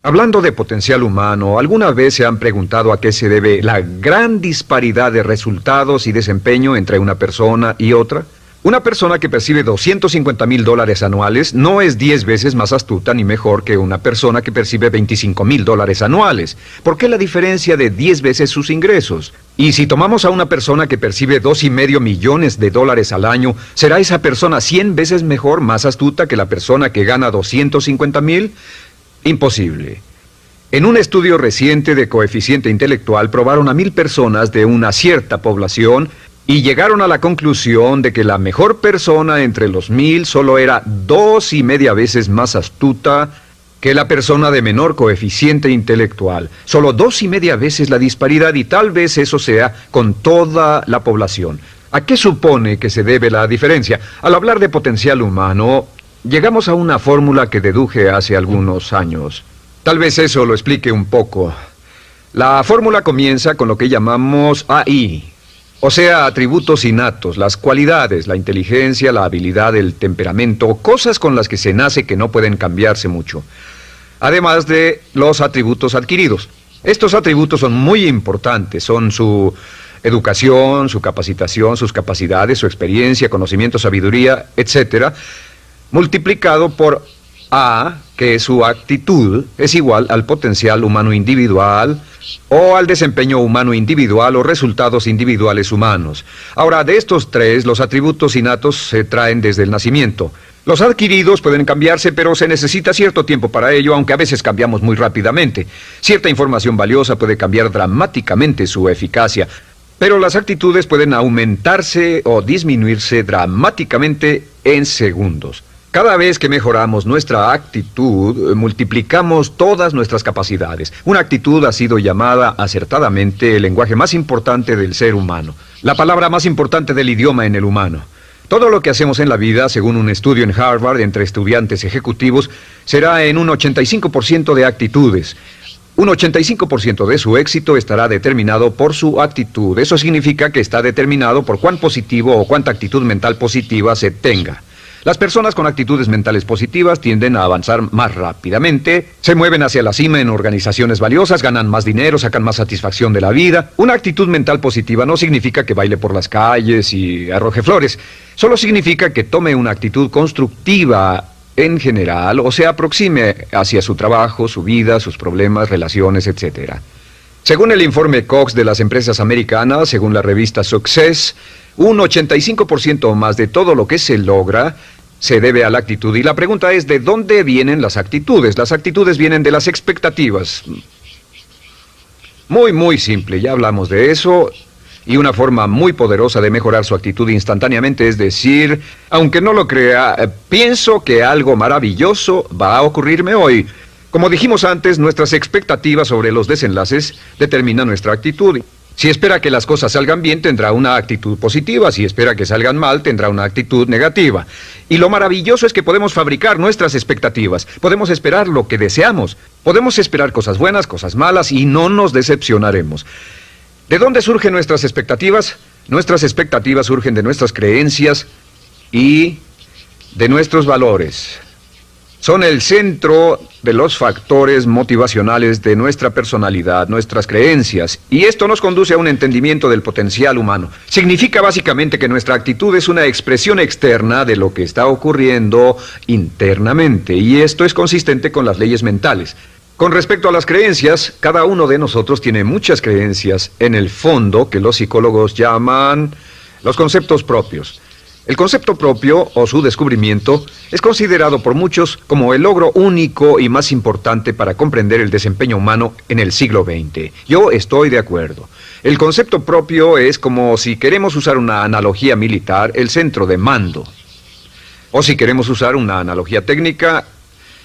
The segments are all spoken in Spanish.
Hablando de potencial humano, ¿alguna vez se han preguntado a qué se debe la gran disparidad de resultados y desempeño entre una persona y otra? Una persona que percibe $250,000 anuales no es 10 veces más astuta ni mejor que una persona que percibe $25,000 anuales. ¿Por qué la diferencia de 10 veces sus ingresos? Y si tomamos a una persona que percibe $2,5 millones al año, ¿será esa persona 100 veces mejor, más astuta que la persona que gana $250,000? Imposible. En un estudio reciente de coeficiente intelectual probaron a 1,000 personas de una cierta población y llegaron a la conclusión de que la mejor persona entre los 1,000 solo era 2,5 veces más astuta que la persona de menor coeficiente intelectual. Solo 2,5 veces la disparidad, y tal vez eso sea con toda la población. ¿A qué supone que se debe la diferencia? Al hablar de potencial humano, llegamos a una fórmula que deduje hace algunos años. Tal vez eso lo explique un poco. La fórmula comienza con lo que llamamos AI, o sea, atributos innatos, las cualidades, la inteligencia, la habilidad, el temperamento, cosas con las que se nace que no pueden cambiarse mucho. Además de los atributos adquiridos. Estos atributos son muy importantes, son su educación, su capacitación, sus capacidades, su experiencia, conocimiento, sabiduría, etcétera, multiplicado por A, que su actitud es igual al potencial humano individual o al desempeño humano individual o resultados individuales humanos. Ahora, de estos tres, los atributos innatos se traen desde el nacimiento. Los adquiridos pueden cambiarse, pero se necesita cierto tiempo para ello, aunque a veces cambiamos muy rápidamente. Cierta información valiosa puede cambiar dramáticamente su eficacia, pero las actitudes pueden aumentarse o disminuirse dramáticamente en segundos. Cada vez que mejoramos nuestra actitud, multiplicamos todas nuestras capacidades. Una actitud ha sido llamada acertadamente el lenguaje más importante del ser humano, la palabra más importante del idioma en el humano. Todo lo que hacemos en la vida, según un estudio en Harvard entre estudiantes ejecutivos, será en un 85% de actitudes. Un 85% de su éxito estará determinado por su actitud. Eso significa que está determinado por cuán positivo o cuánta actitud mental positiva se tenga. Las personas con actitudes mentales positivas tienden a avanzar más rápidamente, se mueven hacia la cima en organizaciones valiosas, ganan más dinero, sacan más satisfacción de la vida. Una actitud mental positiva no significa que baile por las calles y arroje flores. Solo significa que tome una actitud constructiva en general o se aproxime hacia su trabajo, su vida, sus problemas, relaciones, etc. Según el informe Cox de las empresas americanas, según la revista Success, un 85% o más de todo lo que se logra se debe a la actitud. Y la pregunta es, ¿de dónde vienen las actitudes? Las actitudes vienen de las expectativas. Muy simple, ya hablamos de eso. Y una forma muy poderosa de mejorar su actitud instantáneamente es decir, aunque no lo crea, pienso que algo maravilloso va a ocurrirme hoy. Como dijimos antes, nuestras expectativas sobre los desenlaces determinan nuestra actitud. Si espera que las cosas salgan bien, tendrá una actitud positiva. Si espera que salgan mal, tendrá una actitud negativa. Y lo maravilloso es que podemos fabricar nuestras expectativas. Podemos esperar lo que deseamos. Podemos esperar cosas buenas, cosas malas, y no nos decepcionaremos. ¿De dónde surgen nuestras expectativas? Nuestras expectativas surgen de nuestras creencias y de nuestros valores. Son el centro de los factores motivacionales de nuestra personalidad, nuestras creencias, y esto nos conduce a un entendimiento del potencial humano. Significa básicamente que nuestra actitud es una expresión externa de lo que está ocurriendo internamente, y esto es consistente con las leyes mentales. Con respecto a las creencias, cada uno de nosotros tiene muchas creencias en el fondo que los psicólogos llaman los conceptos propios. El concepto propio, o su descubrimiento, es considerado por muchos como el logro único y más importante para comprender el desempeño humano en el siglo XX. Yo estoy de acuerdo. El concepto propio es como, si queremos usar una analogía militar, el centro de mando. O si queremos usar una analogía técnica,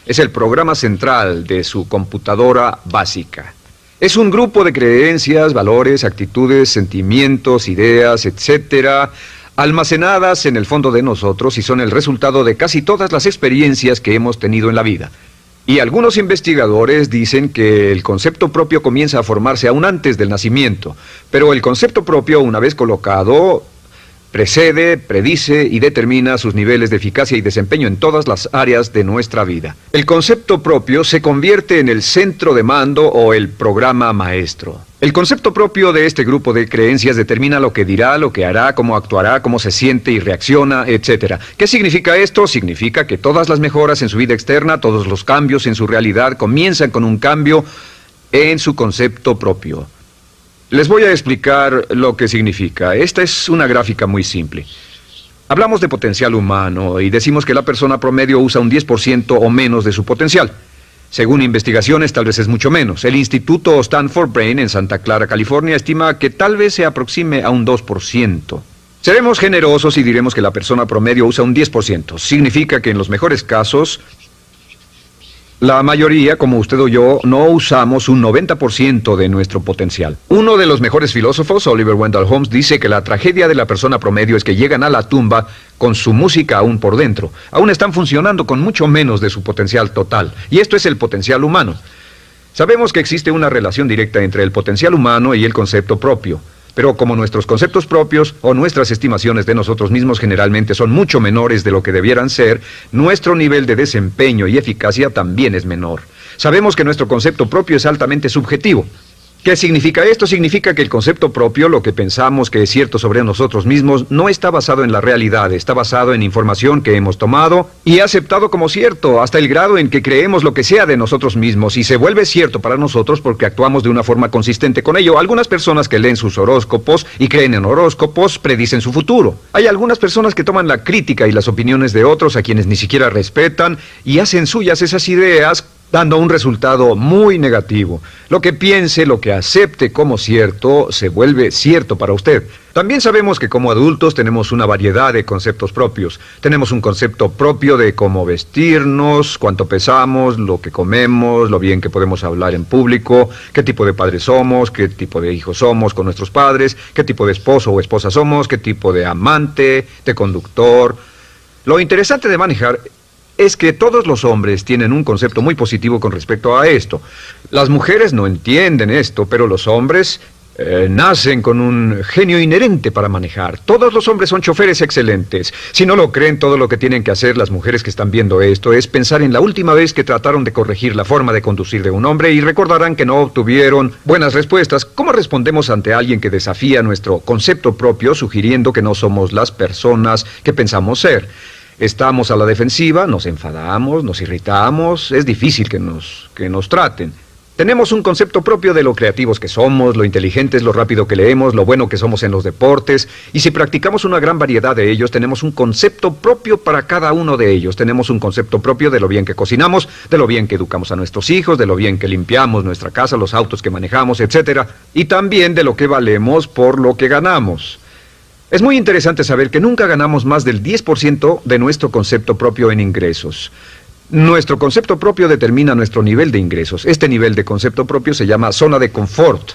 es el programa central de su computadora básica. Es un grupo de creencias, valores, actitudes, sentimientos, ideas, etcétera, almacenadas en el fondo de nosotros y son el resultado de casi todas las experiencias que hemos tenido en la vida. Y algunos investigadores dicen que el concepto propio comienza a formarse aún antes del nacimiento, pero el concepto propio, una vez colocado, Precede, predice y determina sus niveles de eficacia y desempeño en todas las áreas de nuestra vida. El concepto propio se convierte en el centro de mando o el programa maestro. El concepto propio de este grupo de creencias determina lo que dirá, lo que hará, cómo actuará, cómo se siente y reacciona, etc. ¿Qué significa esto? Significa que todas las mejoras en su vida externa, todos los cambios en su realidad comienzan con un cambio en su concepto propio. Les voy a explicar lo que significa. Esta es una gráfica muy simple. Hablamos de potencial humano y decimos que la persona promedio usa un 10% o menos de su potencial. Según investigaciones, tal vez es mucho menos. El Instituto Stanford Brain en Santa Clara, California, estima que tal vez se aproxime a un 2%. Seremos generosos y diremos que la persona promedio usa un 10%. Significa que en los mejores casos, la mayoría, como usted o yo, no usamos un 90% de nuestro potencial. Uno de los mejores filósofos, Oliver Wendell Holmes, dice que la tragedia de la persona promedio es que llegan a la tumba con su música aún por dentro. Aún están funcionando con mucho menos de su potencial total. Y esto es el potencial humano. Sabemos que existe una relación directa entre el potencial humano y el concepto propio. Pero como nuestros conceptos propios o nuestras estimaciones de nosotros mismos generalmente son mucho menores de lo que debieran ser, nuestro nivel de desempeño y eficacia también es menor. Sabemos que nuestro concepto propio es altamente subjetivo. ¿Qué significa esto? Significa que el concepto propio, lo que pensamos que es cierto sobre nosotros mismos, no está basado en la realidad, está basado en información que hemos tomado y aceptado como cierto, hasta el grado en que creemos lo que sea de nosotros mismos y se vuelve cierto para nosotros porque actuamos de una forma consistente con ello. Algunas personas que leen sus horóscopos y creen en horóscopos predicen su futuro. Hay algunas personas que toman la crítica y las opiniones de otros a quienes ni siquiera respetan y hacen suyas esas ideas, dando un resultado muy negativo. Lo que piense, lo que acepte como cierto, se vuelve cierto para usted. También sabemos que como adultos tenemos una variedad de conceptos propios. Tenemos un concepto propio de cómo vestirnos, cuánto pesamos, lo que comemos, lo bien que podemos hablar en público, qué tipo de padres somos, qué tipo de hijos somos con nuestros padres, qué tipo de esposo o esposa somos, qué tipo de amante, de conductor. Lo interesante de manejar es que todos los hombres tienen un concepto muy positivo con respecto a esto. Las mujeres no entienden esto, pero los hombres nacen con un genio inherente para manejar. Todos los hombres son choferes excelentes. Si no lo creen, todo lo que tienen que hacer las mujeres que están viendo esto es pensar en la última vez que trataron de corregir la forma de conducir de un hombre y recordarán que no obtuvieron buenas respuestas. ¿Cómo respondemos ante alguien que desafía nuestro concepto propio, sugiriendo que no somos las personas que pensamos ser? Estamos a la defensiva, nos enfadamos, nos irritamos, es difícil que nos traten. Tenemos un concepto propio de lo creativos que somos, lo inteligentes, lo rápido que leemos, lo bueno que somos en los deportes, y si practicamos una gran variedad de ellos, tenemos un concepto propio para cada uno de ellos. Tenemos un concepto propio de lo bien que cocinamos, de lo bien que educamos a nuestros hijos, de lo bien que limpiamos nuestra casa, los autos que manejamos, etc. Y también de lo que valemos por lo que ganamos. Es muy interesante saber que nunca ganamos más del 10% de nuestro concepto propio en ingresos. Nuestro concepto propio determina nuestro nivel de ingresos. Este nivel de concepto propio se llama zona de confort.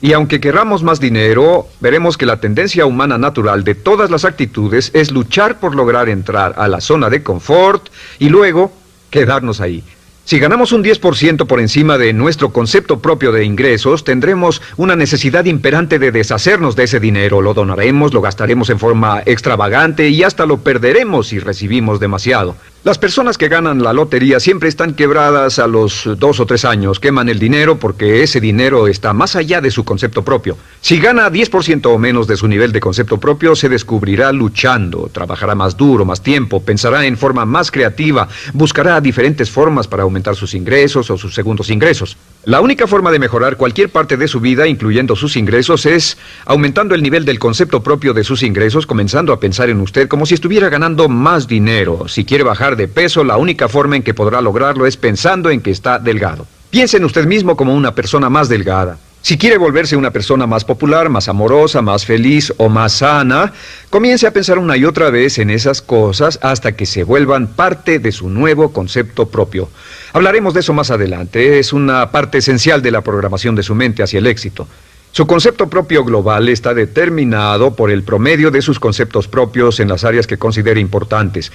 Y aunque querramos más dinero, veremos que la tendencia humana natural de todas las actitudes es luchar por lograr entrar a la zona de confort y luego quedarnos ahí. Si ganamos un 10% por encima de nuestro concepto propio de ingresos, tendremos una necesidad imperante de deshacernos de ese dinero. Lo donaremos, lo gastaremos en forma extravagante y hasta lo perderemos si recibimos demasiado. Las personas que ganan la lotería siempre están quebradas a los 2 o 3 años. Queman el dinero porque ese dinero está más allá de su concepto propio. Si gana 10% o menos de su nivel de concepto propio, se descubrirá luchando, trabajará más duro, más tiempo, pensará en forma más creativa, buscará diferentes formas para aumentar sus ingresos o sus segundos ingresos. La única forma de mejorar cualquier parte de su vida, incluyendo sus ingresos, es aumentando el nivel del concepto propio de sus ingresos, comenzando a pensar en usted como si estuviera ganando más dinero. Si quiere bajar de peso, la única forma en que podrá lograrlo es pensando en que está delgado. Piense en usted mismo como una persona más delgada. Si quiere volverse una persona más popular, más amorosa, más feliz o más sana, comience a pensar una y otra vez en esas cosas hasta que se vuelvan parte de su nuevo concepto propio. Hablaremos de eso más adelante. Es una parte esencial de la programación de su mente hacia el éxito. Su concepto propio global está determinado por el promedio de sus conceptos propios en las áreas que considere importantes.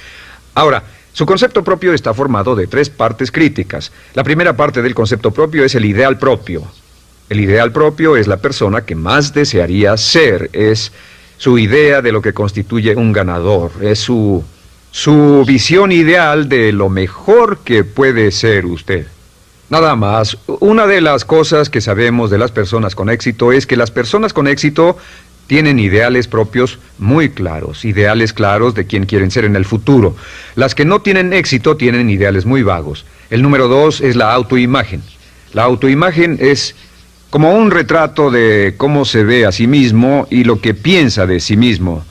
Ahora, su concepto propio está formado de 3 partes críticas. La primera parte del concepto propio es el ideal propio. El ideal propio es la persona que más desearía ser, es su idea de lo que constituye un ganador, es su visión ideal de lo mejor que puede ser usted. Nada más, una de las cosas que sabemos de las personas con éxito es que las personas con éxito tienen ideales propios muy claros, ideales claros de quién quieren ser en el futuro. Las que no tienen éxito tienen ideales muy vagos. El número 2 es la autoimagen. La autoimagen es como un retrato de cómo se ve a sí mismo y lo que piensa de sí mismo.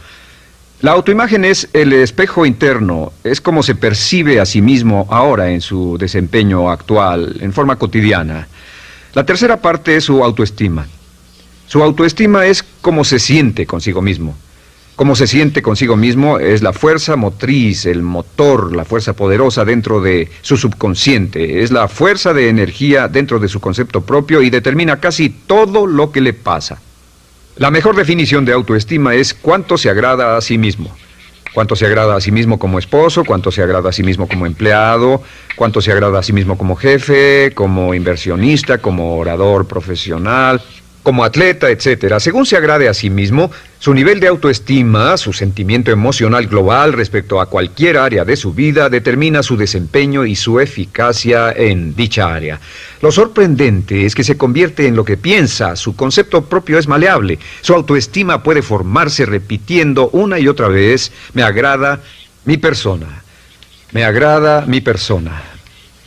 La autoimagen es el espejo interno, es como se percibe a sí mismo ahora en su desempeño actual, en forma cotidiana. La tercera parte es su autoestima. Su autoestima es cómo se siente consigo mismo. Cómo se siente consigo mismo es la fuerza motriz, el motor, la fuerza poderosa dentro de su subconsciente. Es la fuerza de energía dentro de su concepto propio y determina casi todo lo que le pasa. La mejor definición de autoestima es cuánto se agrada a sí mismo. Cuánto se agrada a sí mismo como esposo, cuánto se agrada a sí mismo como empleado, cuánto se agrada a sí mismo como jefe, como inversionista, como orador profesional, como atleta, etcétera. Según se agrade a sí mismo, su nivel de autoestima, su sentimiento emocional global respecto a cualquier área de su vida, determina su desempeño y su eficacia en dicha área. Lo sorprendente es que se convierte en lo que piensa, su concepto propio es maleable, su autoestima puede formarse repitiendo una y otra vez, me agrada mi persona, me agrada mi persona,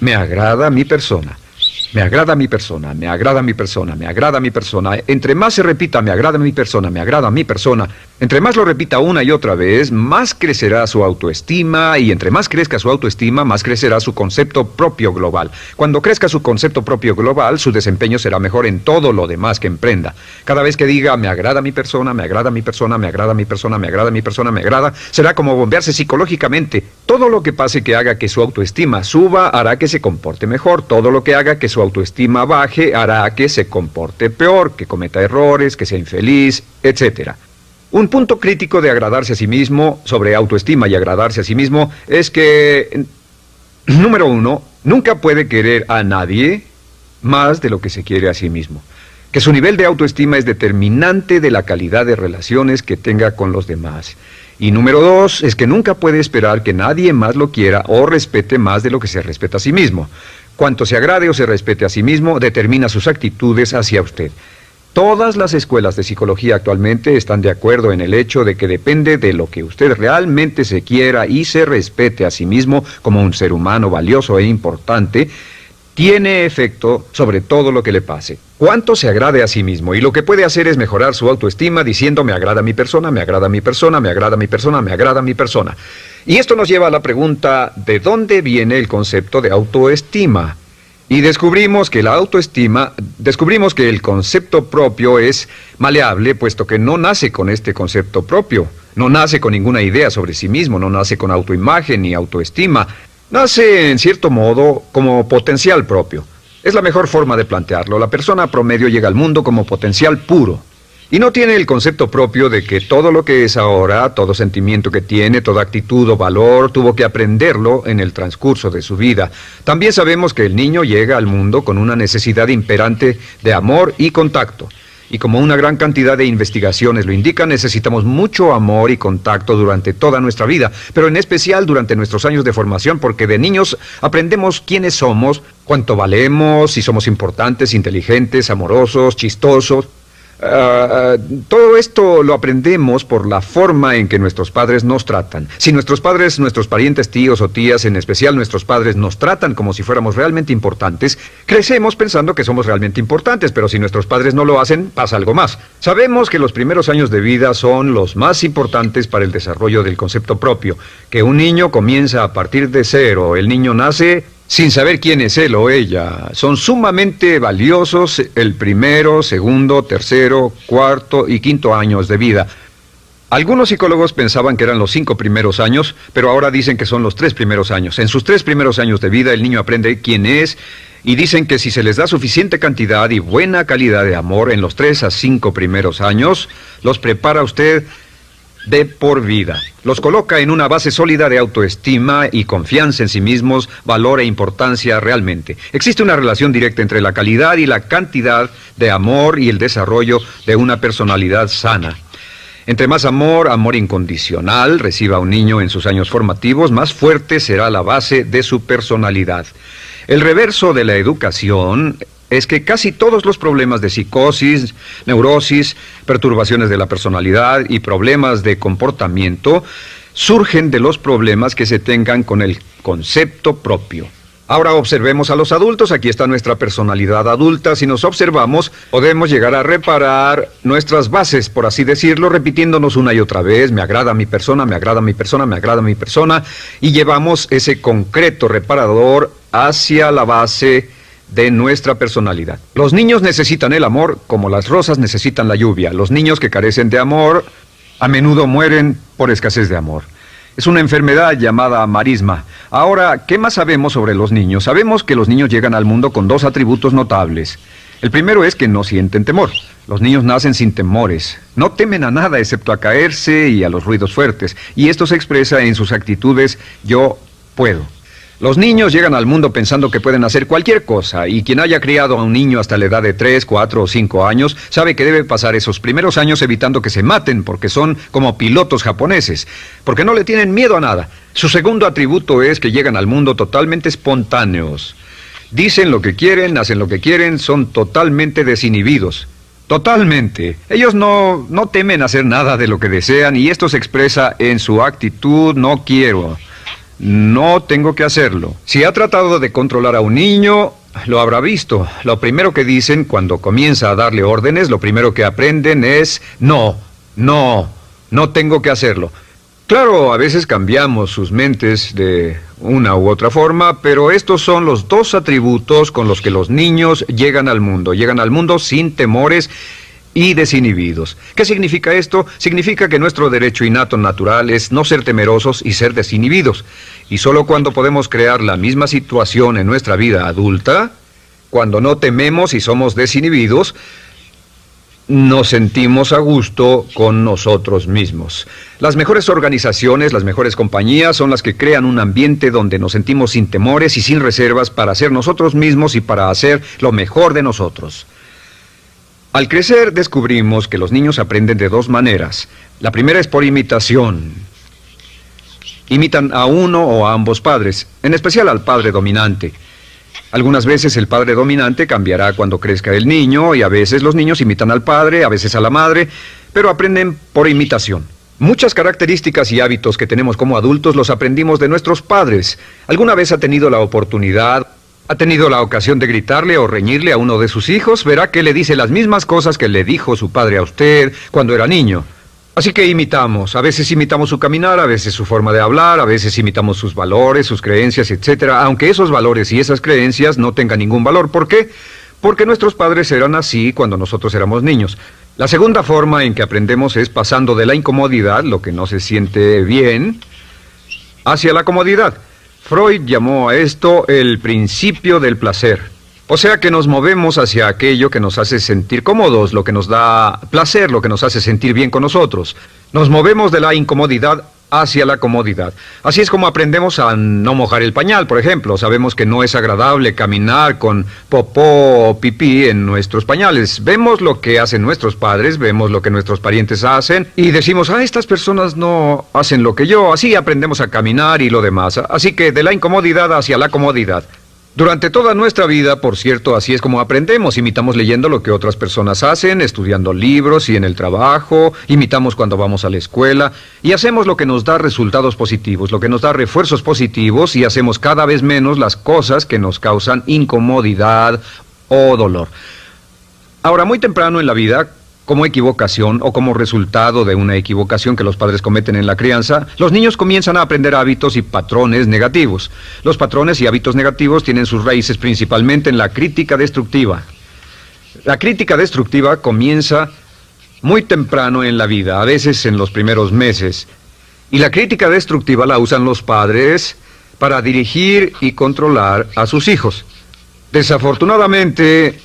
me agrada mi persona. Me agrada mi persona, me agrada mi persona, me agrada mi persona. Entre más se repita, me agrada mi persona, me agrada mi persona. Entre más lo repita una y otra vez, más crecerá su autoestima y entre más crezca su autoestima, más crecerá su concepto propio global. Cuando crezca su concepto propio global, su desempeño será mejor en todo lo demás que emprenda. Cada vez que diga, me agrada mi persona, me agrada mi persona, me agrada mi persona, me agrada mi persona, me agrada, será como bombearse psicológicamente. Todo lo que pase que haga que su autoestima suba, hará que se comporte mejor. Todo lo que haga que su autoestima baje, hará que se comporte peor, que cometa errores, que sea infeliz, etcétera. Un punto crítico de agradarse a sí mismo, sobre autoestima y agradarse a sí mismo, es que, número 1, nunca puede querer a nadie más de lo que se quiere a sí mismo. Que su nivel de autoestima es determinante de la calidad de relaciones que tenga con los demás. Y número 2, es que nunca puede esperar que nadie más lo quiera o respete más de lo que se respeta a sí mismo. Cuanto se agrade o se respete a sí mismo, determina sus actitudes hacia usted. Todas las escuelas de psicología actualmente están de acuerdo en el hecho de que depende de lo que usted realmente se quiera y se respete a sí mismo como un ser humano valioso e importante, tiene efecto sobre todo lo que le pase. Cuánto se agrade a sí mismo y lo que puede hacer es mejorar su autoestima diciendo me agrada mi persona, me agrada mi persona, me agrada mi persona, me agrada mi persona. Y esto nos lleva a la pregunta, ¿de dónde viene el concepto de autoestima? Y descubrimos que el concepto propio es maleable, puesto que no nace con este concepto propio, no nace con ninguna idea sobre sí mismo, no nace con autoimagen ni autoestima, nace en cierto modo como potencial propio. Es la mejor forma de plantearlo. La persona promedio llega al mundo como potencial puro. Y no tiene el concepto propio de que todo lo que es ahora, todo sentimiento que tiene, toda actitud o valor, tuvo que aprenderlo en el transcurso de su vida. También sabemos que el niño llega al mundo con una necesidad imperante de amor y contacto. Y como una gran cantidad de investigaciones lo indican, necesitamos mucho amor y contacto durante toda nuestra vida, pero en especial durante nuestros años de formación, porque de niños aprendemos quiénes somos, cuánto valemos, si somos importantes, inteligentes, amorosos, chistosos. Todo esto lo aprendemos por la forma en que nuestros padres nos tratan. Si nuestros padres, nuestros parientes, tíos o tías, en especial nuestros padres, nos tratan como si fuéramos realmente importantes, crecemos pensando que somos realmente importantes, pero si nuestros padres no lo hacen, pasa algo más. Sabemos que los primeros años de vida son los más importantes para el desarrollo del concepto propio, que un niño comienza a partir de cero. El niño nace sin saber quién es él o ella. Son sumamente valiosos el primero, segundo, tercero, cuarto y quinto años de vida. Algunos psicólogos pensaban que eran los 5 primeros años, pero ahora dicen que son los 3 primeros años. En sus 3 primeros años de vida el niño aprende quién es y dicen que si se les da suficiente cantidad y buena calidad de amor en los 3 a 5 primeros años, los prepara usted de por vida. Los coloca en una base sólida de autoestima y confianza en sí mismos, valor e importancia realmente. Existe una relación directa entre la calidad y la cantidad de amor y el desarrollo de una personalidad sana. Entre más amor, amor incondicional, reciba un niño en sus años formativos, más fuerte será la base de su personalidad. El reverso de la educación es que casi todos los problemas de psicosis, neurosis, perturbaciones de la personalidad y problemas de comportamiento surgen de los problemas que se tengan con el concepto propio. Ahora observemos a los adultos. Aquí está nuestra personalidad adulta. Si nos observamos, podemos llegar a reparar nuestras bases, por así decirlo, repitiéndonos una y otra vez: me agrada mi persona, me agrada mi persona, me agrada mi persona, y llevamos ese concreto reparador hacia la base de nuestra personalidad. Los niños necesitan el amor como las rosas necesitan la lluvia. Los niños que carecen de amor a menudo mueren por escasez de amor. Es una enfermedad llamada marisma. Ahora, ¿qué más sabemos sobre los niños? Sabemos que los niños llegan al mundo con dos atributos notables. El primero es que no sienten temor. Los niños nacen sin temores. No temen a nada excepto a caerse y a los ruidos fuertes. Y esto se expresa en sus actitudes: yo puedo. Los niños llegan al mundo pensando que pueden hacer cualquier cosa, y quien haya criado a un niño hasta la edad de 3, 4 o 5 años sabe que debe pasar esos primeros años evitando que se maten, porque son como pilotos japoneses, porque no le tienen miedo a nada. Su segundo atributo es que llegan al mundo totalmente espontáneos. Dicen lo que quieren, hacen lo que quieren, son totalmente desinhibidos. Totalmente. Ellos no temen hacer nada de lo que desean, y esto se expresa en su actitud: no quiero. No tengo que hacerlo. Si ha tratado de controlar a un niño, lo habrá visto. Lo primero que dicen cuando comienza a darle órdenes, lo primero que aprenden es: no tengo que hacerlo. Claro, a veces cambiamos sus mentes de una u otra forma, pero estos son los dos atributos con los que los niños llegan al mundo. Llegan al mundo sin temores y desinhibidos. ¿Qué significa esto? Significa que nuestro derecho innato natural es no ser temerosos y ser desinhibidos. Y solo cuando podemos crear la misma situación en nuestra vida adulta, cuando no tememos y somos desinhibidos, nos sentimos a gusto con nosotros mismos. Las mejores organizaciones, las mejores compañías son las que crean un ambiente donde nos sentimos sin temores y sin reservas para ser nosotros mismos y para hacer lo mejor de nosotros. Al crecer descubrimos que los niños aprenden de dos maneras. La primera es por imitación. Imitan a uno o a ambos padres, en especial al padre dominante. Algunas veces el padre dominante cambiará cuando crezca el niño, y a veces los niños imitan al padre, a veces a la madre, pero aprenden por imitación. Muchas características y hábitos que tenemos como adultos los aprendimos de nuestros padres. ¿Alguna vez ha tenido la oportunidad, ha tenido la ocasión de gritarle o reñirle a uno de sus hijos? Verá que le dice las mismas cosas que le dijo su padre a usted cuando era niño. Así que imitamos. A veces imitamos su caminar, a veces su forma de hablar, a veces imitamos sus valores, sus creencias, etc. Aunque esos valores y esas creencias no tengan ningún valor. ¿Por qué? Porque nuestros padres eran así cuando nosotros éramos niños. La segunda forma en que aprendemos es pasando de la incomodidad, lo que no se siente bien, hacia la comodidad. Freud llamó a esto el principio del placer. O sea que nos movemos hacia aquello que nos hace sentir cómodos, lo que nos da placer, lo que nos hace sentir bien con nosotros. Nos movemos de la incomodidad hacia la comodidad. Así es como aprendemos a no mojar el pañal, por ejemplo. Sabemos que no es agradable caminar con popó o pipí en nuestros pañales. Vemos lo que hacen nuestros padres, vemos lo que nuestros parientes hacen y decimos: estas personas no hacen lo que yo. Así aprendemos a caminar y lo demás. Así que de la incomodidad hacia la comodidad. Durante toda nuestra vida, por cierto, así es como aprendemos. Imitamos leyendo lo que otras personas hacen, estudiando libros y en el trabajo, imitamos cuando vamos a la escuela, y hacemos lo que nos da resultados positivos, lo que nos da refuerzos positivos, y hacemos cada vez menos las cosas que nos causan incomodidad o dolor. Ahora, muy temprano en la vida, como equivocación o como resultado de una equivocación que los padres cometen en la crianza, los niños comienzan a aprender hábitos y patrones negativos. Los patrones y hábitos negativos tienen sus raíces principalmente en la crítica destructiva. La crítica destructiva comienza muy temprano en la vida, a veces en los primeros meses. Y la crítica destructiva la usan los padres para dirigir y controlar a sus hijos. Desafortunadamente,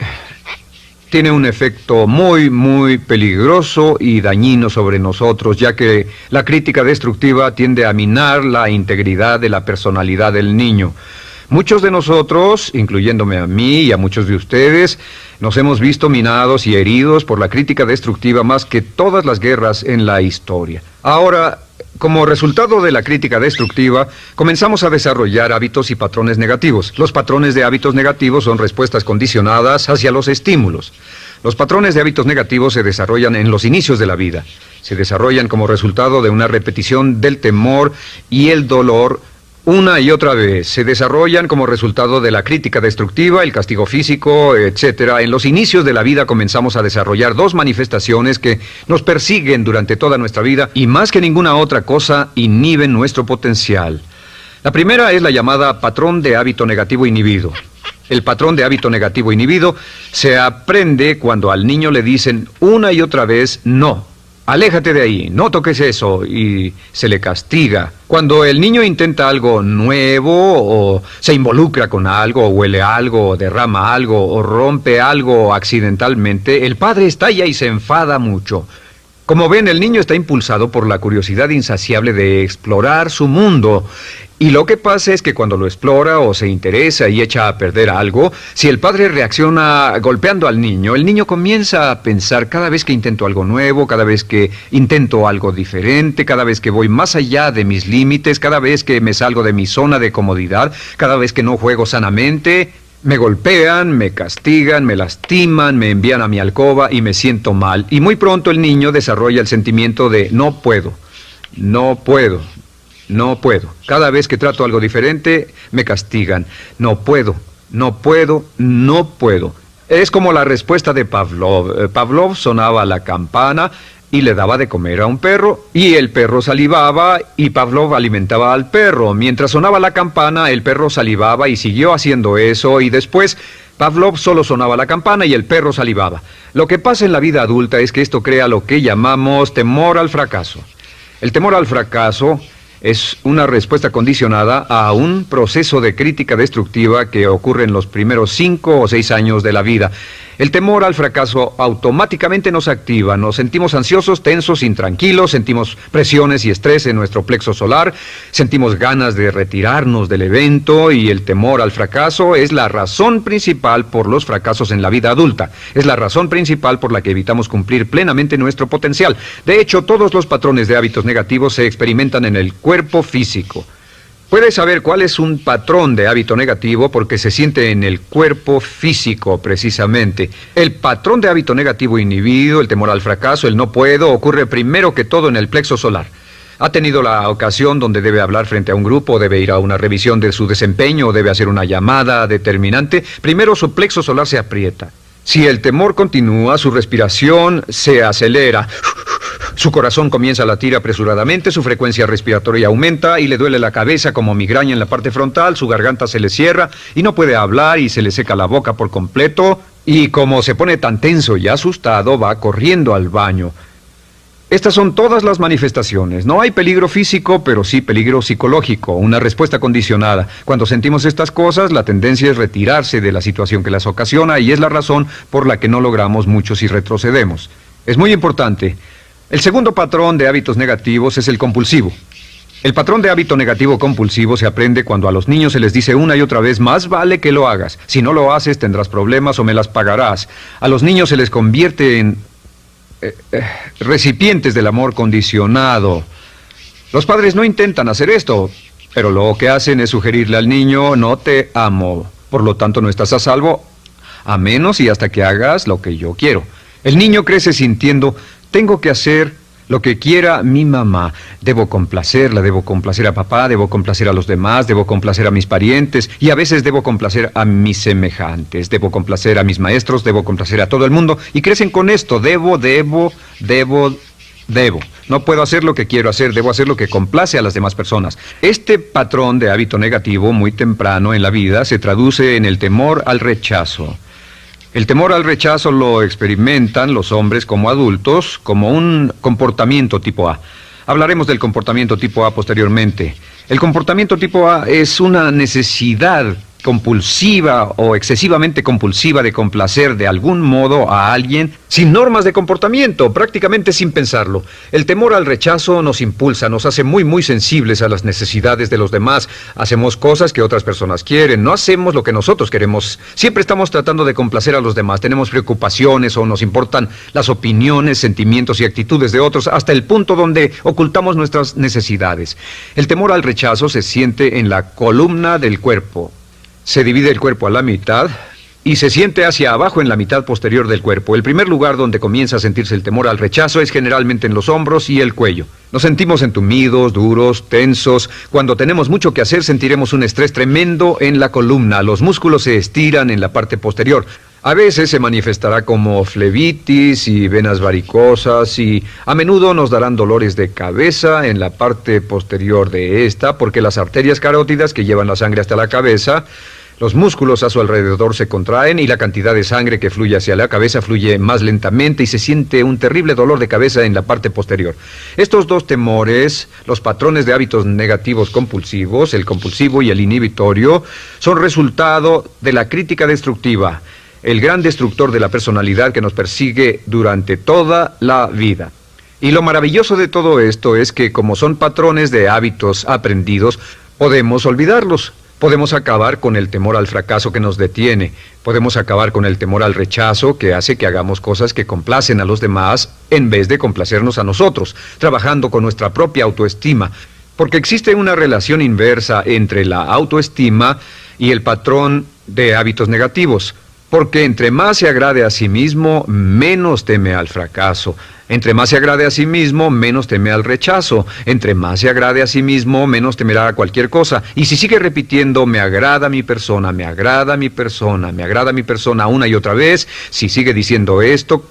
tiene un efecto muy peligroso y dañino sobre nosotros, ya que la crítica destructiva tiende a minar la integridad de la personalidad del niño. Muchos de nosotros, incluyéndome a mí y a muchos de ustedes, nos hemos visto minados y heridos por la crítica destructiva más que todas las guerras en la historia. Ahora, como resultado de la crítica destructiva, comenzamos a desarrollar hábitos y patrones negativos. Los patrones de hábitos negativos son respuestas condicionadas hacia los estímulos. Los patrones de hábitos negativos se desarrollan en los inicios de la vida. Se desarrollan como resultado de una repetición del temor y el dolor una y otra vez. Se desarrollan como resultado de la crítica destructiva, el castigo físico, etc. En los inicios de la vida comenzamos a desarrollar dos manifestaciones que nos persiguen durante toda nuestra vida y más que ninguna otra cosa inhiben nuestro potencial. La primera es la llamada patrón de hábito negativo inhibido. El patrón de hábito negativo inhibido se aprende cuando al niño le dicen una y otra vez no. Aléjate de ahí, no toques eso, y se le castiga. Cuando el niño intenta algo nuevo, o se involucra con algo, o huele algo, o derrama algo, o rompe algo accidentalmente, el padre estalla y se enfada mucho. Como ven, el niño está impulsado por la curiosidad insaciable de explorar su mundo. Y lo que pasa es que cuando lo explora o se interesa y echa a perder algo, si el padre reacciona golpeando al niño, el niño comienza a pensar cada vez que intento algo nuevo, cada vez que intento algo diferente, cada vez que voy más allá de mis límites, cada vez que me salgo de mi zona de comodidad, cada vez que no juego sanamente, me golpean, me castigan, me lastiman, me envían a mi alcoba y me siento mal. Y muy pronto el niño desarrolla el sentimiento de no puedo, no puedo. No puedo. Cada vez que trato algo diferente, me castigan. No puedo, no puedo, no puedo. Es como la respuesta de Pavlov. Pavlov sonaba la campana y le daba de comer a un perro, y el perro salivaba, y Pavlov alimentaba al perro. Mientras sonaba la campana, el perro salivaba y siguió haciendo eso, y después Pavlov solo sonaba la campana y el perro salivaba. Lo que pasa en la vida adulta es que esto crea lo que llamamos temor al fracaso. El temor al fracaso es una respuesta condicionada a un proceso de crítica destructiva que ocurre en los primeros 5 o 6 años de la vida. El temor al fracaso automáticamente nos activa, nos sentimos ansiosos, tensos, intranquilos, sentimos presiones y estrés en nuestro plexo solar, sentimos ganas de retirarnos del evento, y el temor al fracaso es la razón principal por los fracasos en la vida adulta. Es la razón principal por la que evitamos cumplir plenamente nuestro potencial. De hecho, todos los patrones de hábitos negativos se experimentan en el cuerpo físico. Puedes saber cuál es un patrón de hábito negativo porque se siente en el cuerpo físico, precisamente. El patrón de hábito negativo inhibido, el temor al fracaso, el no puedo, ocurre primero que todo en el plexo solar. ¿Ha tenido la ocasión donde debe hablar frente a un grupo, debe ir a una revisión de su desempeño o debe hacer una llamada determinante? Primero su plexo solar se aprieta. Si el temor continúa, su respiración se acelera. Su corazón comienza a latir apresuradamente, su frecuencia respiratoria aumenta y le duele la cabeza como migraña en la parte frontal, su garganta se le cierra y no puede hablar y se le seca la boca por completo, y como se pone tan tenso y asustado, va corriendo al baño. Estas son todas las manifestaciones. No hay peligro físico, pero sí peligro psicológico, una respuesta condicionada. Cuando sentimos estas cosas, la tendencia es retirarse de la situación que las ocasiona, y es la razón por la que no logramos mucho si retrocedemos. Es muy importante. El segundo patrón de hábitos negativos es el compulsivo. El patrón de hábito negativo compulsivo se aprende cuando a los niños se les dice una y otra vez: más vale que lo hagas. Si no lo haces, tendrás problemas o me las pagarás. A los niños se les convierte en recipientes del amor condicionado. Los padres no intentan hacer esto, pero lo que hacen es sugerirle al niño: no te amo, por lo tanto no estás a salvo, a menos y hasta que hagas lo que yo quiero. El niño crece sintiendo: tengo que hacer lo que quiera mi mamá. Debo complacerla, debo complacer a papá, debo complacer a los demás, debo complacer a mis parientes, y a veces debo complacer a mis semejantes, debo complacer a mis maestros, debo complacer a todo el mundo, y crecen con esto: debo. No puedo hacer lo que quiero hacer, debo hacer lo que complace a las demás personas. Este patrón de hábito negativo muy temprano en la vida se traduce en el temor al rechazo. El temor al rechazo lo experimentan los hombres como adultos como un comportamiento tipo A. Hablaremos del comportamiento tipo A posteriormente. El comportamiento tipo A es una necesidad compulsiva o excesivamente compulsiva de complacer de algún modo a alguien sin normas de comportamiento, prácticamente sin pensarlo. El temor al rechazo nos impulsa, nos hace muy sensibles a las necesidades de los demás. Hacemos cosas que otras personas quieren, no hacemos lo que nosotros queremos. Siempre estamos tratando de complacer a los demás. Tenemos preocupaciones o nos importan las opiniones, sentimientos y actitudes de otros hasta el punto donde ocultamos nuestras necesidades. El temor al rechazo se siente en la columna del cuerpo. Se divide el cuerpo a la mitad y se siente hacia abajo en la mitad posterior del cuerpo. El primer lugar donde comienza a sentirse el temor al rechazo es generalmente en los hombros y el cuello. Nos sentimos entumidos, duros, tensos. Cuando tenemos mucho que hacer sentiremos un estrés tremendo en la columna. Los músculos se estiran en la parte posterior. A veces se manifestará como flebitis y venas varicosas y a menudo nos darán dolores de cabeza en la parte posterior de esta porque las arterias carótidas que llevan la sangre hasta la cabeza, los músculos a su alrededor se contraen y la cantidad de sangre que fluye hacia la cabeza fluye más lentamente y se siente un terrible dolor de cabeza en la parte posterior. Estos dos temores, los patrones de hábitos negativos compulsivos, el compulsivo y el inhibitorio, son resultado de la crítica destructiva, el gran destructor de la personalidad que nos persigue durante toda la vida. Y lo maravilloso de todo esto es que como son patrones de hábitos aprendidos, podemos olvidarlos. Podemos acabar con el temor al fracaso que nos detiene. Podemos acabar con el temor al rechazo que hace que hagamos cosas que complacen a los demás en vez de complacernos a nosotros, trabajando con nuestra propia autoestima. Porque existe una relación inversa entre la autoestima y el patrón de hábitos negativos. Porque entre más se agrade a sí mismo, menos teme al fracaso. Entre más se agrade a sí mismo, menos teme al rechazo. Entre más se agrade a sí mismo, menos temerá a cualquier cosa. Y si sigue repitiendo, me agrada mi persona, me agrada mi persona, me agrada mi persona una y otra vez, si sigue diciendo esto,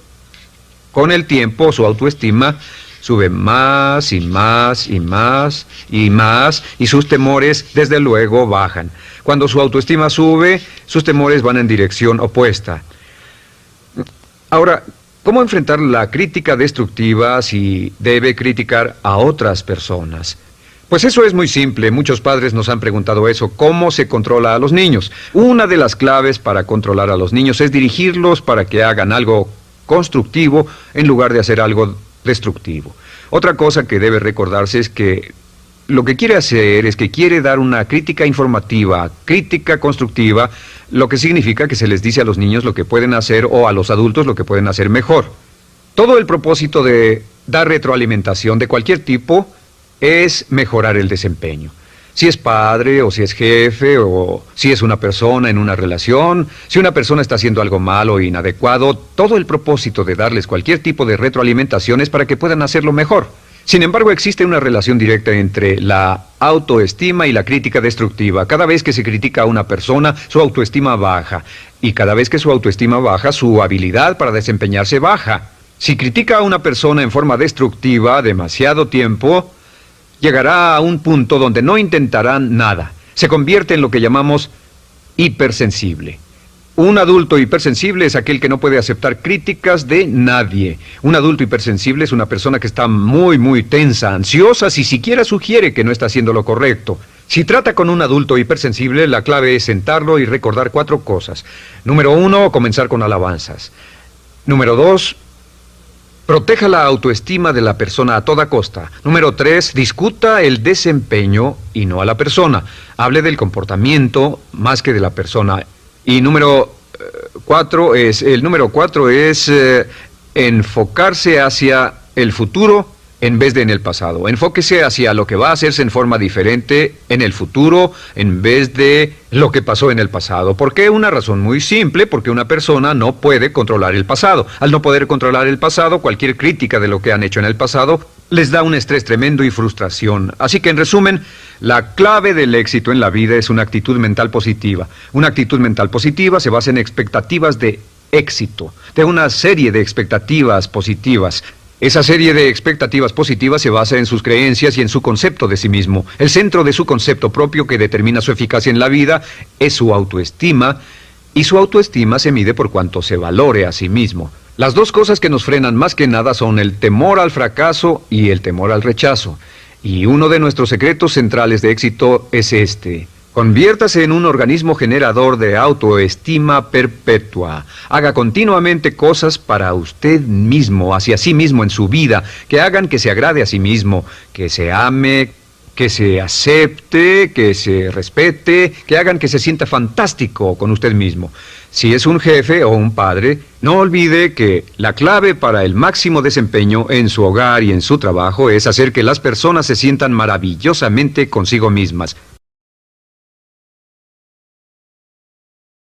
con el tiempo su autoestima sube más y más y más y más y sus temores desde luego bajan. Cuando su autoestima sube, sus temores van en dirección opuesta. Ahora, ¿cómo enfrentar la crítica destructiva si debe criticar a otras personas? Pues eso es muy simple. Muchos padres nos han preguntado eso. ¿Cómo se controla a los niños? Una de las claves para controlar a los niños es dirigirlos para que hagan algo constructivo en lugar de hacer algo destructivo. Otra cosa que debe recordarse es que lo que quiere hacer es que quiere dar una crítica informativa, crítica constructiva, lo que significa que se les dice a los niños lo que pueden hacer o a los adultos lo que pueden hacer mejor. Todo el propósito de dar retroalimentación de cualquier tipo es mejorar el desempeño. Si es padre, o si es jefe, o si es una persona en una relación, si una persona está haciendo algo malo o inadecuado, todo el propósito de darles cualquier tipo de retroalimentación es para que puedan hacerlo mejor. Sin embargo, existe una relación directa entre la autoestima y la crítica destructiva. Cada vez que se critica a una persona, su autoestima baja. Y cada vez que su autoestima baja, su habilidad para desempeñarse baja. Si critica a una persona en forma destructiva demasiado tiempo, llegará a un punto donde no intentarán nada. Se convierte en lo que llamamos hipersensible. Un adulto hipersensible es aquel que no puede aceptar críticas de nadie. Un adulto hipersensible es una persona que está muy tensa, ansiosa, si siquiera sugiere que no está haciendo lo correcto. Si trata con un adulto hipersensible, la clave es sentarlo y recordar 4 cosas. Número 1, comenzar con alabanzas. Número 2, proteja la autoestima de la persona a toda costa. Número 3, discuta el desempeño y no a la persona. Hable del comportamiento más que de la persona. Y número 4 es enfocarse hacia el futuro en vez de en el pasado. Enfóquese hacia lo que va a hacerse en forma diferente en el futuro en vez de lo que pasó en el pasado. ¿Por qué? Una razón muy simple, porque una persona no puede controlar el pasado. Al no poder controlar el pasado, cualquier crítica de lo que han hecho en el pasado les da un estrés tremendo y frustración. Así que, en resumen, la clave del éxito en la vida es una actitud mental positiva. Una actitud mental positiva se basa en expectativas de éxito, de una serie de expectativas positivas. Esa serie de expectativas positivas se basa en sus creencias y en su concepto de sí mismo. El centro de su concepto propio que determina su eficacia en la vida es su autoestima, y su autoestima se mide por cuanto se valore a sí mismo. Las dos cosas que nos frenan más que nada son el temor al fracaso y el temor al rechazo. Y uno de nuestros secretos centrales de éxito es este: Conviértase en un organismo generador de autoestima perpetua. Haga continuamente cosas para usted mismo, hacia sí mismo en su vida, que hagan que se agrade a sí mismo, que se ame, que se acepte, que se respete, que hagan que se sienta fantástico con usted mismo. Si es un jefe o un padre, no olvide que la clave para el máximo desempeño en su hogar y en su trabajo es hacer que las personas se sientan maravillosamente consigo mismas.